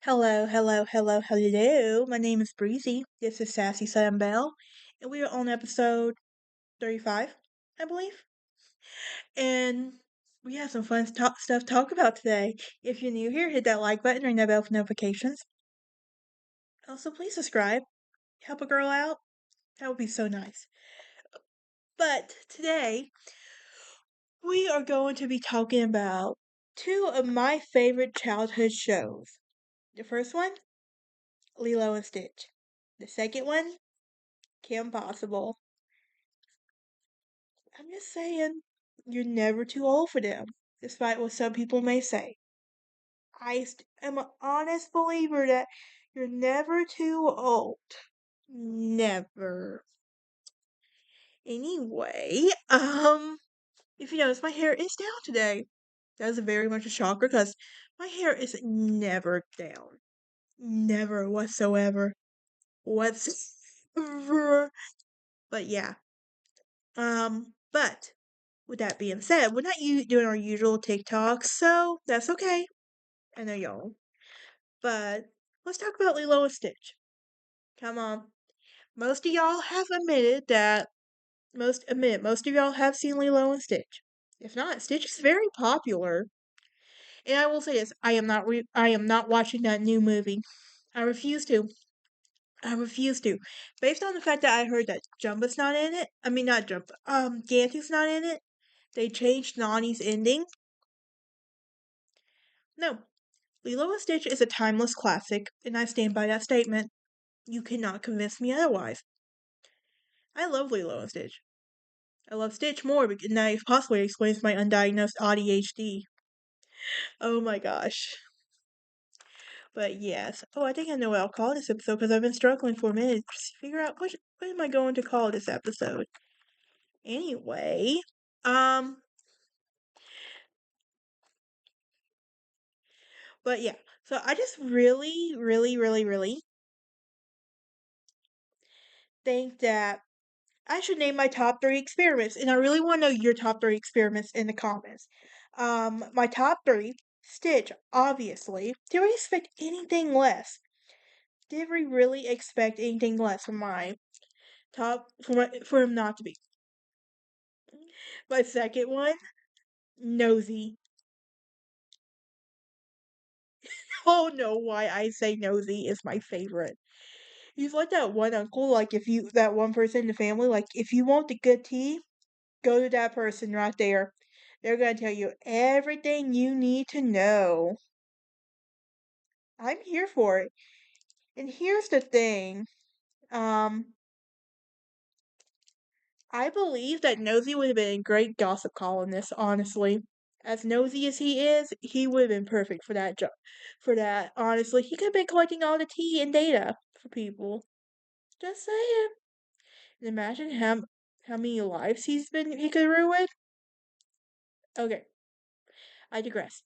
Hello, hello, hello, hello. My name is Breezy. This is Sassy Sam Bell, and we are on episode 35, I believe. And we have some fun stuff to talk about today. If you're new here, hit that like button, ring that bell for notifications. Also, please subscribe. Help a girl out. That would be so nice. But today, we are going to be talking about two of my favorite childhood shows. The first one, Lilo and Stitch. The second one, Kim Possible. I'm just saying, you're never too old for them, despite what some people may say. Am an honest believer that you're never too old. Never. Anyway, if you notice, my hair is down today. That is very much a shocker because my hair is never down. Never whatsoever. Whatsoever. But yeah. But with that being said, we're not doing our usual TikToks, so that's okay. I know y'all. But let's talk about Lilo and Stitch. Come on. Most of y'all have admitted that most of y'all have seen Lilo and Stitch. If not, Stitch is very popular. And I will say this, I am not watching that new movie. I refuse to. I refuse to. Based on the fact that I heard that Jumba's not in it. I mean not Jumba. Gantu's not in it. They changed Nani's ending. No, Lilo and Stitch is a timeless classic, and I stand by that statement. You cannot convince me otherwise. I love Lilo and Stitch. I love Stitch more, and that possibly explains my undiagnosed ADHD. Oh my gosh. But yes. Oh, I think I know what I'll call this episode because I've been struggling for a minute to figure out what am I going to call this episode. Anyway, um, but yeah. So I just really, really, really, really think that I should name my top three experiments, and I really want to know your top three experiments in the comments. My top three, Stitch, obviously. Did we expect anything less? Did we really expect anything less from my for him not to be? My second one, Nosy. Oh no, why I say Nosy is my favorite. He's like that one uncle, like that one person in the family, like if you want the good tea, go to that person right there. They're going to tell you everything you need to know. I'm here for it. And here's the thing. Um, I believe that Nosy would have been a great gossip columnist, honestly. As nosy as he is, he would have been perfect for that job. For that, honestly, he could have been collecting all the tea and data for people. Just saying. And imagine how many lives he could ruin. Okay, I digress.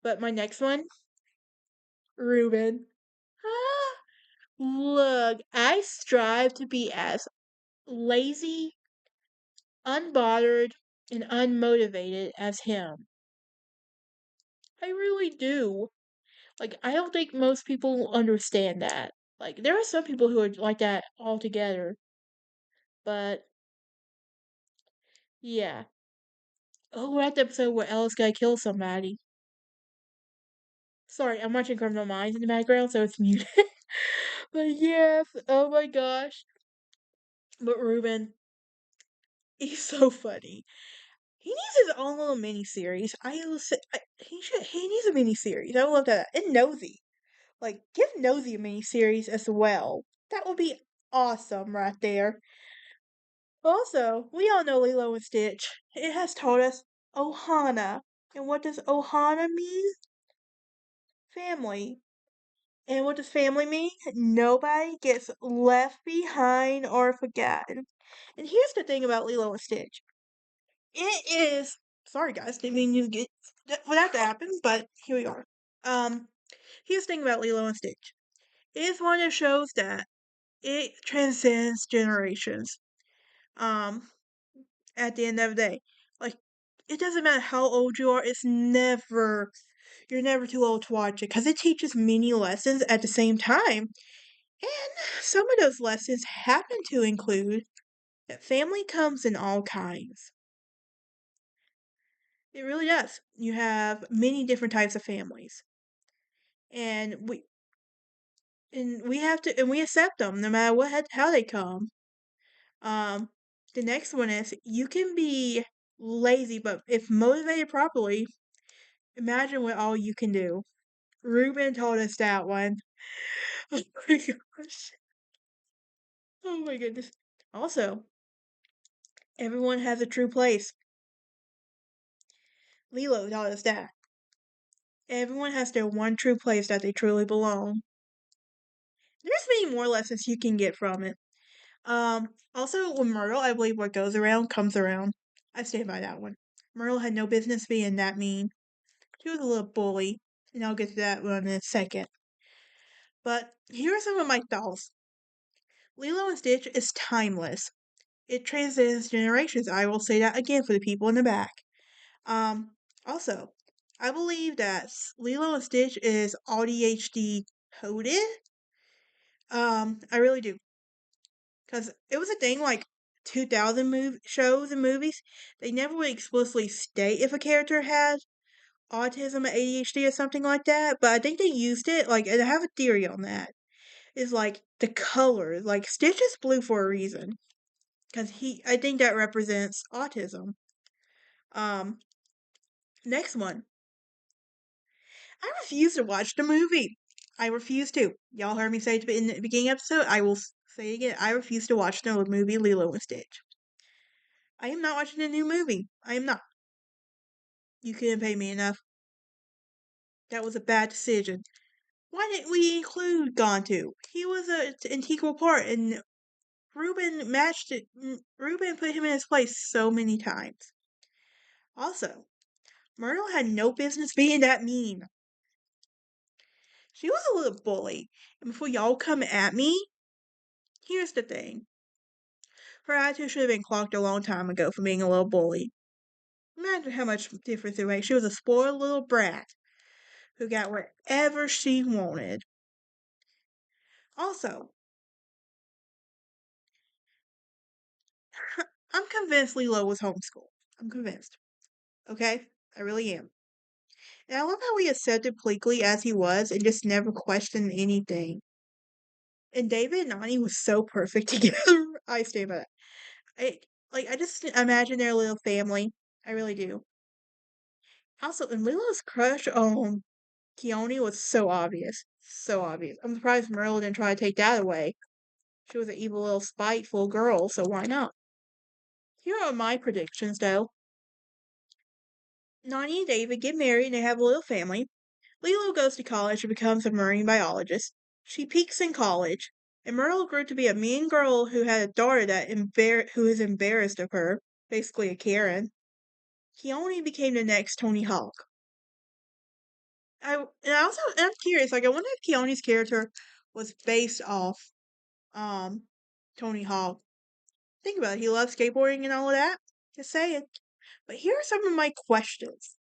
But my next one, Ruben. Ah, look, I strive to be as lazy, unbothered, and unmotivated as him. I really do. Like, I don't think most people understand that. Like, there are some people who are like that altogether. But, yeah. Oh, we're at the episode where Ella's gonna kill somebody. Sorry, I'm watching Criminal Minds in the background, so it's muted. But yes, oh my gosh. But Ruben, he's so funny. He needs his own little mini series. He needs a mini series. I would love that. And Nosy. Like, give Nosy a mini series as well. That would be awesome right there. Also, we all know Lilo and Stitch. It has told us Ohana. And what does Ohana mean? Family. And what does family mean? Nobody gets left behind or forgotten. And here's the thing about Lilo and Stitch. It is sorry guys, didn't mean you to get for that to happen, but here we are. Um, here's the thing about Lilo and Stitch. It is one of those shows that it transcends generations. Um, at the end of the day. Like, it doesn't matter how old you are, it's never you're never too old to watch it because it teaches many lessons at the same time. And some of those lessons happen to include that family comes in all kinds. It really does. You have many different types of families. And we have to and we accept them no matter how they come. Um the next one is you can be lazy, but if motivated properly, imagine what all you can do. Ruben told us that one. Oh my gosh. Oh my goodness. Also, everyone has a true place. Lilo taught us that. Everyone has their one true place that they truly belong. There's many more lessons you can get from it. Also with Myrtle, I believe what goes around comes around. I stand by that one. Myrtle had no business being that mean. She was a little bully, and I'll get to that one in a second. But here are some of my thoughts. Lilo and Stitch is timeless. It transcends generations. I will say that again for the people in the back. Um, Also, I believe that Lilo and Stitch is ADHD coded. I really do. Because it was a thing like 2000 shows and movies. They never would explicitly state if a character had autism or ADHD or something like that. But I think they used it. Like, and I have a theory on that. Is like the color. Like, Stitch is blue for a reason. Because I think that represents autism. Um, Next one. I refuse to watch the movie. I refuse to. Y'all heard me say it in the beginning episode. I will say it again. I refuse to watch the movie Lilo and Stitch. I am not watching the new movie. I am not. You couldn't pay me enough. That was a bad decision. Why didn't we include Gontu? He was an integral part, and Ruben matched it. Ruben put him in his place so many times. Also, Myrtle had no business being that mean. She was a little bully. And before y'all come at me, here's the thing. Her attitude should have been clocked a long time ago for being a little bully. Imagine how much difference it makes. She was a spoiled little brat who got wherever she wanted. Also, I'm convinced Lilo was homeschooled. I'm convinced. Okay? I really am. And I love how he accepted Pleakley as he was and just never questioned anything. And David and Nani was so perfect together. I stand by that. I just imagine their little family. I really do. Also, and Lilo's crush on Keone was so obvious. So obvious. I'm surprised Merle didn't try to take that away. She was an evil little spiteful girl, so why not? Here are my predictions, though. Nani and David get married and they have a little family. Lilo goes to college and becomes a marine biologist. She peaks in college, and Myrtle grew to be a mean girl who had a daughter who is embarrassed of her, basically a Karen. Keone became the next Tony Hawk. I'm curious, like I wonder if Keone's character was based off um Tony Hawk. Think about it, he loves skateboarding and all of that. Just saying. But here are some of my questions.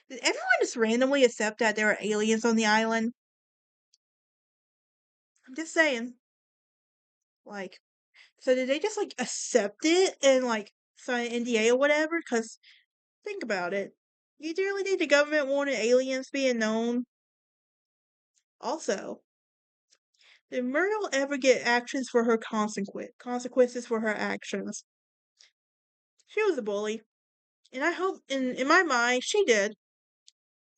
Did everyone just randomly accept that there are aliens on the island? I'm just saying. Like, so did they just like accept it and like sign an NDA or whatever? Because think about it. You really think the government wanted aliens being known? Also, did Myrtle ever get actions for her consequences for her actions? She was a bully. And I hope in my mind she did.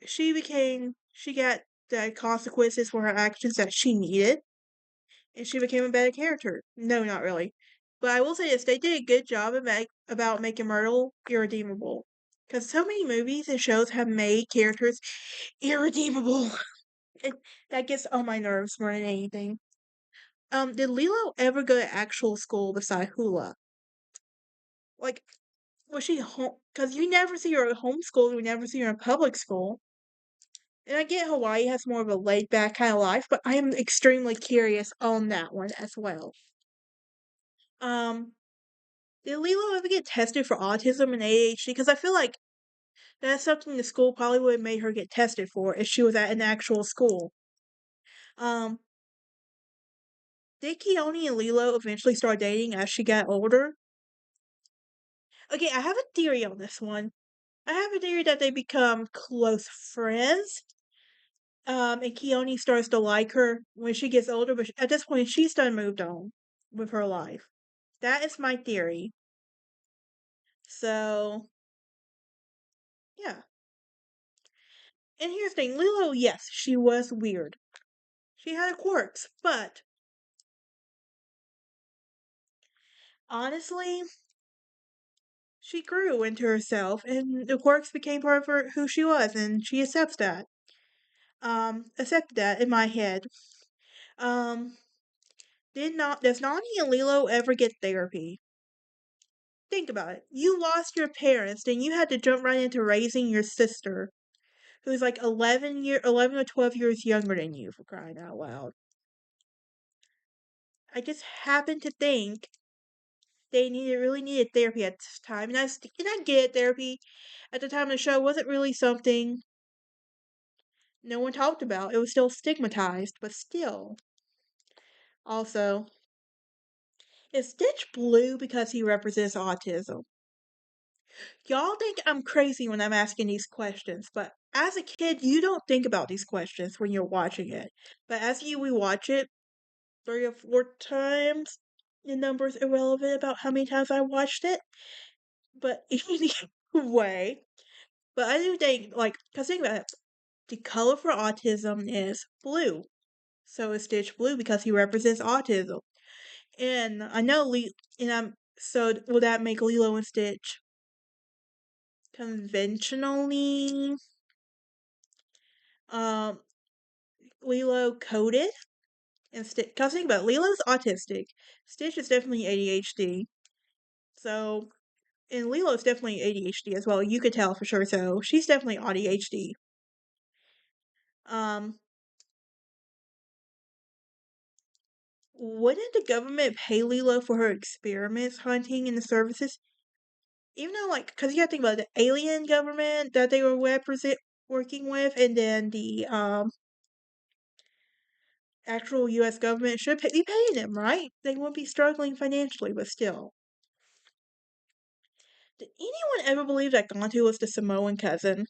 She got the consequences for her actions that she needed. And she became a better character. No, not really. But I will say this, they did a good job about making Myrtle irredeemable. Because so many movies and shows have made characters irredeemable. And that gets on my nerves more than anything. Did Lilo ever go to actual school beside Hula? Like, was she home? Because you never see her at homeschool, you never see her in public school. And I get Hawaii has more of a laid back kind of life, but I am extremely curious on that one as well. Um, did Lilo ever get tested for autism and ADHD? Because I feel like That's something the school probably would have made her get tested for if she was at an actual school. Um, did Keone and Lilo eventually start dating as she got older? Okay, I have a theory on this one. I have a theory that they become close friends. And Keone starts to like her when she gets older, but at this point, she's done moved on with her life. That is my theory. So, yeah. And here's the thing Lilo, yes, she was weird. She had quirks, but honestly, she grew into herself, and the quirks became part of her, who she was, and she accepts that. Accepted that in my head. Um, does Nani and Lilo ever get therapy? Think about it. You lost your parents, then you had to jump right into raising your sister, who's like 11 or 12 years younger than you, for crying out loud. I just happen to think they really needed therapy at this time, and I get therapy at the time of the show wasn't really something no one talked about. It was still stigmatized, but still. Also, is Stitch blue because he represents autism? Y'all think I'm crazy when I'm asking these questions, but as a kid, you don't think about these questions when you're watching it. But as you we watch it 3 or 4 times, the number's irrelevant about how many times I watched it. But anyway, but I do think cause think about it, the color for autism is blue. So is Stitch blue because he represents autism. And I know and I'm so will that make Lilo and Stitch conventionally um Lilo coded and Stitch? Cause think about it, Lilo's autistic. Stitch is definitely ADHD. So and Lilo's definitely ADHD as well. You could tell for sure. So she's definitely ADHD. Um, wouldn't the government pay Lilo for her experiments, hunting, and the services? Even though, because you got to think about the alien government that they were working with, and then the actual U.S. government should be paying them, right? They wouldn't be struggling financially, but still. Did anyone ever believe that Gontu was the Samoan cousin?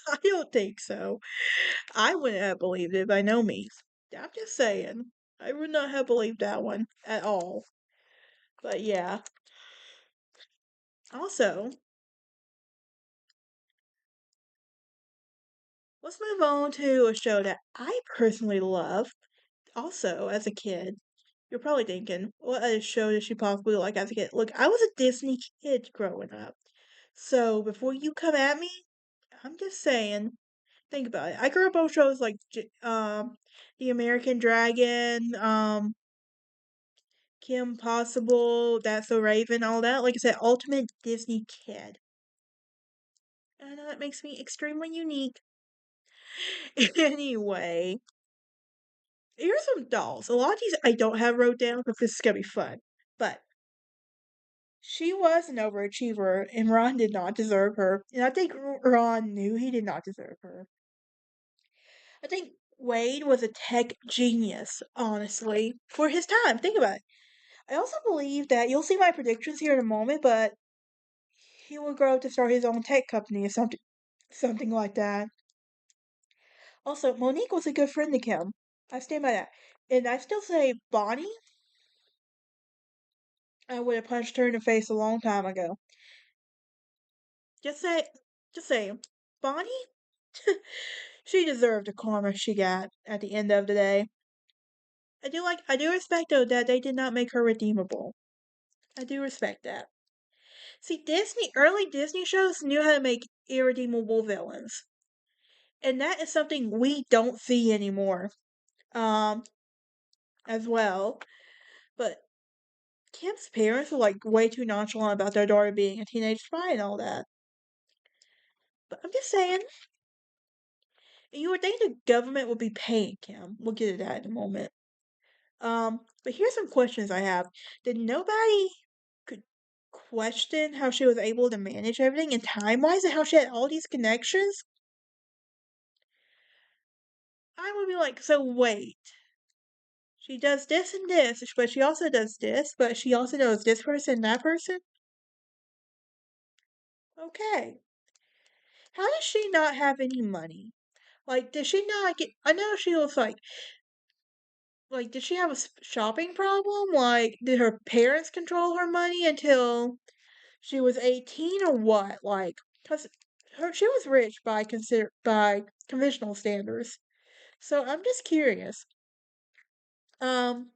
I don't think so. I wouldn't have believed it by no means. I'm just saying. I would not have believed that one at all. But yeah. Also, let's move on to a show that I personally loved. Also, as a kid, you're probably thinking, what other show did she possibly like as a kid? Look, I was a Disney kid growing up. So before you come at me, I'm just saying, think about it. I grew up on shows like The American Dragon, Kim Possible, That's So Raven, all that. Like I said, ultimate Disney kid. I know that makes me extremely unique. Anyway, here's some dolls. A lot of these I don't have wrote down because this is gonna be fun. But she was an overachiever, and Ron did not deserve her. And I think Ron knew he did not deserve her. I think Wade was a tech genius, honestly, for his time. Think about it. I also believe that you'll see my predictions here in a moment, but he will grow up to start his own tech company or something like that. Also, Monique was a good friend to Kim. I stand by that. And I still say Bonnie, I would have punched her in the face a long time ago. Just say, just say, Bonnie, she deserved the karma she got at the end of the day. I do respect though that they did not make her redeemable. I do respect that. See, early Disney shows knew how to make irredeemable villains. And that is something we don't see anymore. Um, as well. But Kim's parents were way too nonchalant about their daughter being a teenage spy and all that. But I'm just saying, you would think the government would be paying Kim. We'll get to that in a moment. But here's some questions I have. Did nobody could question how she was able to manage everything and time wise and how she had all these connections, I would be like, so wait. She does this and this, but she also does this, but she also knows this person and that person? Okay. How does she not have any money? Like, did she not get. I know she was like, did she have a shopping problem? Like, did her parents control her money until she was 18 or what? Like, because she was rich by conventional standards. So I'm just curious. Um,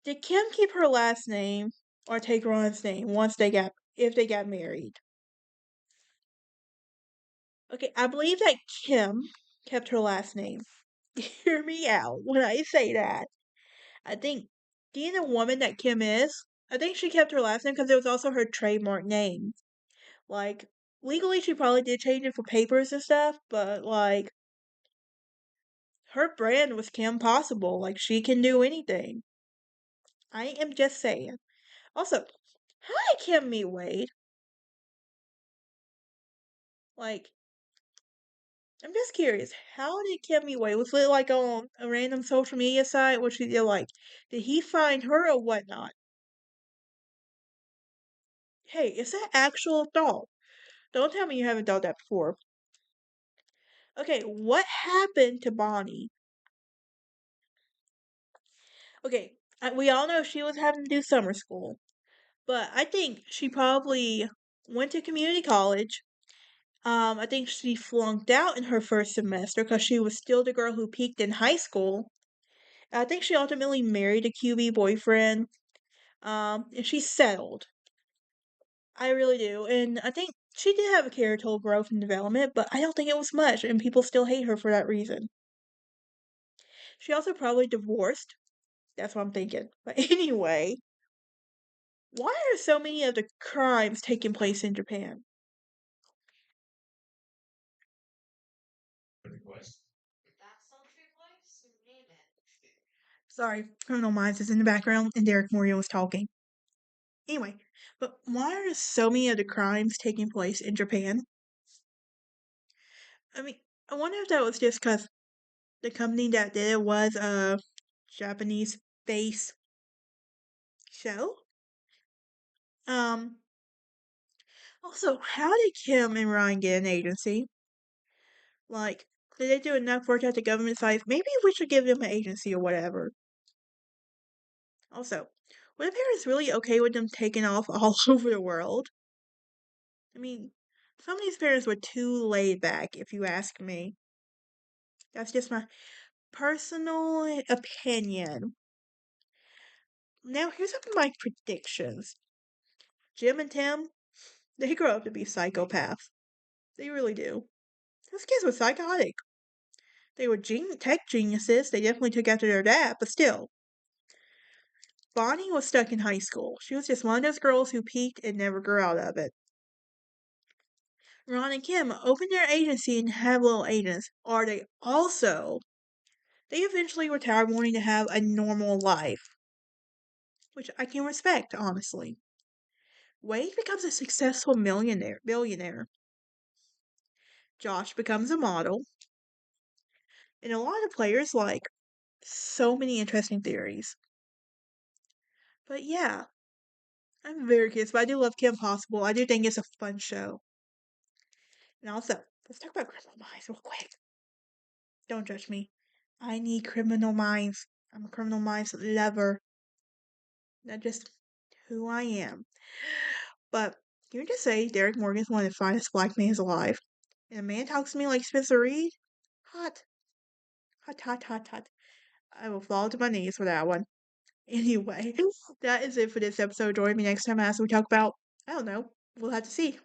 did Kim keep her last name or take Ron's name if they got married? Okay, I believe that Kim kept her last name. Hear me out when I say that. I think being the woman that Kim is, I think she kept her last name because it was also her trademark name. Like, legally, she probably did change it for papers and stuff, but like, her brand was Kim Possible. Like, she can do anything. I am just saying. Also, how did Kim meet Wade? Like, I'm just curious. How did Kim meet Wade? Was it like on a random social media site? Was she like, did he find her or whatnot? Hey, is that actual thought? Don't tell me you haven't done that before. Okay, what happened to Bonnie? Okay, we all know she was having to do summer school, but I think she probably went to community college. I think she flunked out in her first semester because she was still the girl who peaked in high school. I think she ultimately married a QB boyfriend. And she settled. I really do, and I think she did have a character growth and development, but I don't think it was much, and people still hate her for that reason. She also probably divorced. That's what I'm thinking. But anyway, why are so many of the crimes taking place in Japan? Sorry, Criminal Minds is in the background and Derek Morio was talking. Anyway, but why are so many of the crimes taking place in Japan? I mean, I wonder if that was just because the company that did it was a Japanese base show. Um, Also, how did Kim and Ryan get an agency? Like, did they do enough work at the government side? Maybe we should give them an agency or whatever. Also, were the parents really okay with them taking off all over the world? I mean, some of these parents were too laid back, if you ask me. That's just my personal opinion. Now, here's some of my predictions. Jim and Tim, they grow up to be psychopaths. They really do. Those kids were psychotic. They were tech geniuses. They definitely took after their dad, but still. Bonnie was stuck in high school. She was just one of those girls who peaked and never grew out of it. Ron and Kim opened their agency and have little agents. Are they also? They eventually retired wanting to have a normal life, which I can respect, honestly. Wade becomes a successful billionaire. Josh becomes a model. And a lot of players like so many interesting theories. But yeah, I'm very curious, but I do love Kim Possible. I do think it's a fun show. And also, let's talk about Criminal Minds real quick. Don't judge me. I need Criminal Minds. I'm a Criminal Minds lover. That's just who I am. But can you just say Derek Morgan's one of the finest black men alive? And a man talks to me like Spencer Reed? Hot. Hot, hot, hot, hot. I will fall to my knees for that one. Anyway, that is it for this episode. Join me next time as we talk about, I don't know, we'll have to see.